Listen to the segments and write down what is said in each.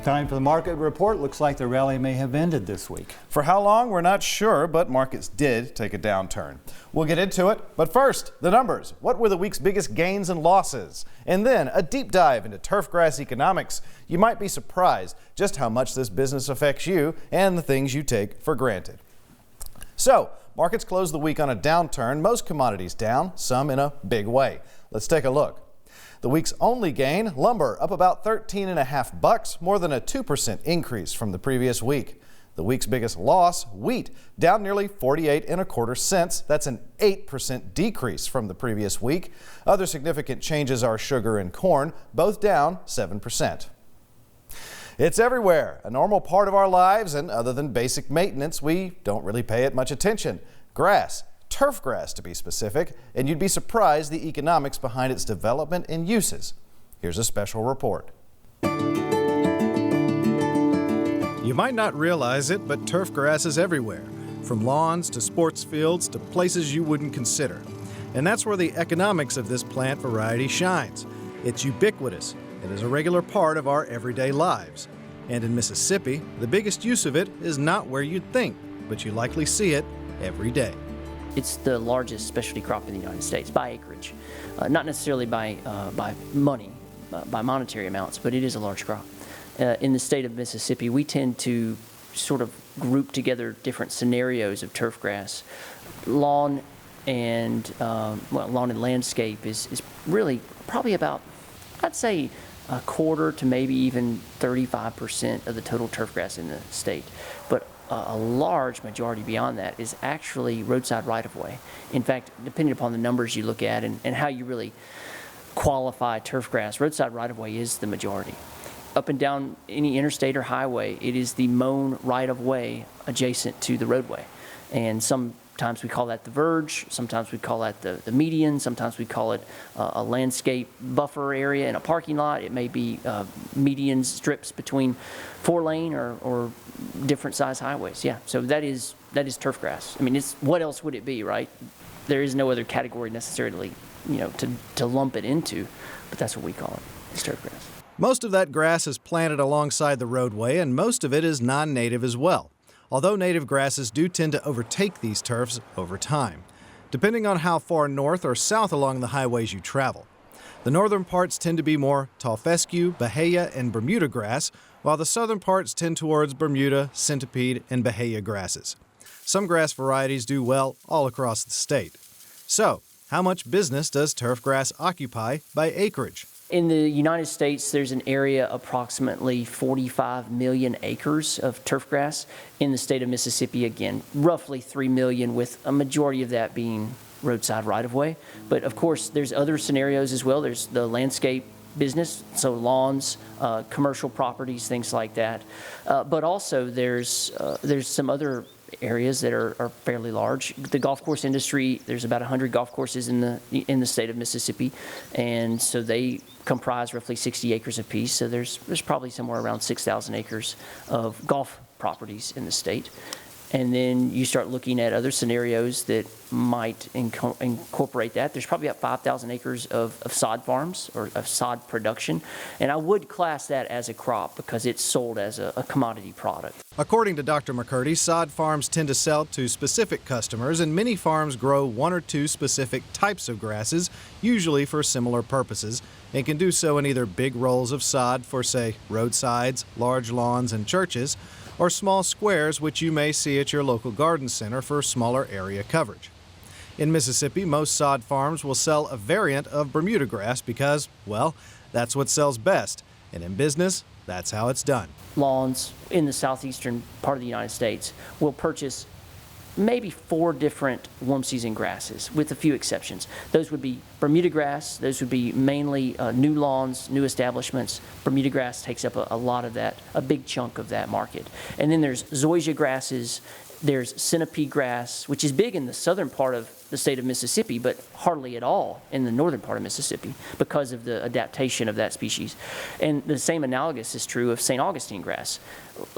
Time for the market report. Looks like the rally may have ended this week. For how long, we're not sure, but markets did take a downturn. We'll get into it, but first, the numbers. What were the week's biggest gains and losses? And then a deep dive into turfgrass economics. You might be surprised just how much this business affects you and the things you take for granted. So, markets closed the week on a downturn, most commodities down, some in a big way. Let's take a look. The week's only gain, lumber up about $13.50, more than a 2% increase from the previous week. The week's biggest loss, wheat, down nearly 48.25 cents. That's an 8% decrease from the previous week. Other significant changes are sugar and corn, both down 7%. It's everywhere, a normal part of our lives, and other than basic maintenance, we don't really pay it much attention. Grass. Turf grass to be specific, and you'd be surprised the economics behind its development and uses. Here's a special report. You might not realize it, but turf grass is everywhere, from lawns to sports fields to places you wouldn't consider. And that's where the economics of this plant variety shines. It's ubiquitous and is a regular part of our everyday lives. And in Mississippi, the biggest use of it is not where you'd think, but you likely see it every day. It's the largest specialty crop in the United States by acreage, not necessarily by money, by monetary amounts, but it is a large crop. In the state of Mississippi, we tend to sort of group together different scenarios of turf grass. Lawn and landscape is really probably about, I'd say, a quarter to maybe even 35% of the total turf grass in the state. But a large majority beyond that is actually roadside right-of-way. In fact, depending upon the numbers you look at and how you really qualify turf grass, roadside right-of-way is the majority. Up and down any interstate or highway, it is the mown right-of-way adjacent to the roadway. And sometimes we call that the verge, sometimes we call that the median, sometimes we call it a landscape buffer area in a parking lot. It may be median strips between 4-lane or different size highways. Yeah, so that is turf grass. I mean, what else would it be, right? There is no other category necessarily, to lump it into, but that's what we call it. It's turf grass. Most of that grass is planted alongside the roadway, and most of it is non-native as well. Although native grasses do tend to overtake these turfs over time, depending on how far north or south along the highways you travel. The northern parts tend to be more tall fescue, Bahia, and Bermuda grass, while the southern parts tend towards Bermuda, centipede, and Bahia grasses. Some grass varieties do well all across the state. So, how much business does turf grass occupy by acreage? In the United States, there's an area approximately 45 million acres of turf grass. In the state of Mississippi, again, roughly 3 million, with a majority of that being roadside right-of-way. But of course, there's other scenarios as well. There's the landscape business, so lawns, commercial properties, things like that. But also there's some other areas that are fairly large. The golf course industry, there's about 100 golf courses in the state of Mississippi, and so they comprise roughly 60 acres apiece. So there's probably somewhere around 6,000 acres of golf properties in the state. And then you start looking at other scenarios that might incorporate that. There's probably about 5,000 acres of sod farms or of sod production. And I would class that as a crop because it's sold as a commodity product. According to Dr. McCurdy, sod farms tend to sell to specific customers, and many farms grow one or two specific types of grasses, usually for similar purposes, and can do so in either big rolls of sod for, say, roadsides, large lawns, and churches, or small squares which you may see at your local garden center for smaller area coverage. In Mississippi, most sod farms will sell a variant of Bermuda grass because, well, that's what sells best. And in business, that's how it's done. Lawns in the southeastern part of the United States will purchase maybe 4 different warm season grasses, with a few exceptions. Those would be Bermuda grass. Those would be mainly new lawns, new establishments. Bermuda grass takes up a lot of that, a big chunk of that market. And then there's zoysia grasses. There's centipede grass, which is big in the southern part of the state of Mississippi, but hardly at all in the northern part of Mississippi because of the adaptation of that species. And the same analogous is true of St. Augustine grass.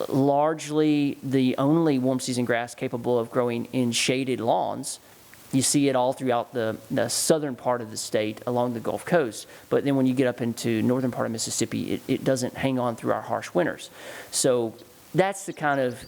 Largely the only warm season grass capable of growing in shaded lawns You see it all throughout the southern part of the state along the Gulf Coast. But then when you get up into northern part of Mississippi, it doesn't hang on through our harsh winters. So that's the kind of,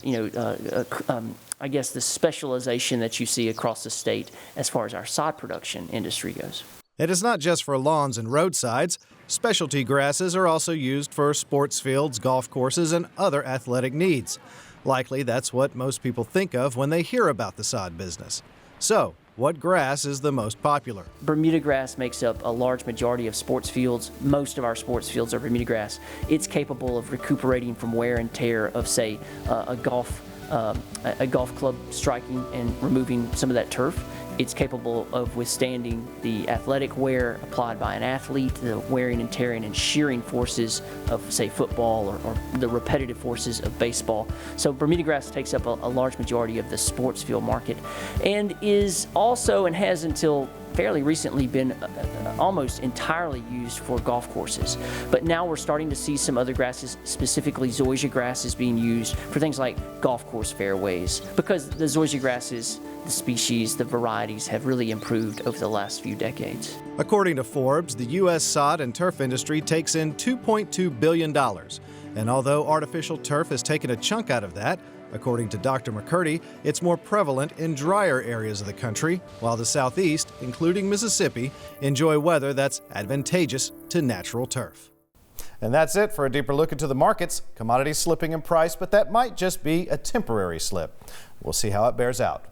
I guess, the specialization that you see across the state as far as our sod production industry goes. It is not just for lawns and roadsides. Specialty grasses are also used for sports fields, golf courses, and other athletic needs. Likely that's what most people think of when they hear about the sod business. So, what grass is the most popular? Bermuda grass makes up a large majority of sports fields. Most of our sports fields are Bermuda grass. It's capable of recuperating from wear and tear of, say, a golf club striking and removing some of that turf. It's capable of withstanding the athletic wear applied by an athlete, the wearing and tearing and shearing forces of, say, football or the repetitive forces of baseball. So Bermuda grass takes up a large majority of the sports field market, and is also, and has until fairly recently, been almost entirely used for golf courses. But now we're starting to see some other grasses, specifically zoysia grasses, being used for things like golf course fairways, because the zoysia grasses, the species, the varieties have really improved over the last few decades. According to Forbes, the U.S. sod and turf industry takes in $2.2 billion. And although artificial turf has taken a chunk out of that, according to Dr. McCurdy, it's more prevalent in drier areas of the country, while the Southeast, including Mississippi, enjoy weather that's advantageous to natural turf. And that's it for a deeper look into the markets. Commodities slipping in price, but that might just be a temporary slip. We'll see how it bears out.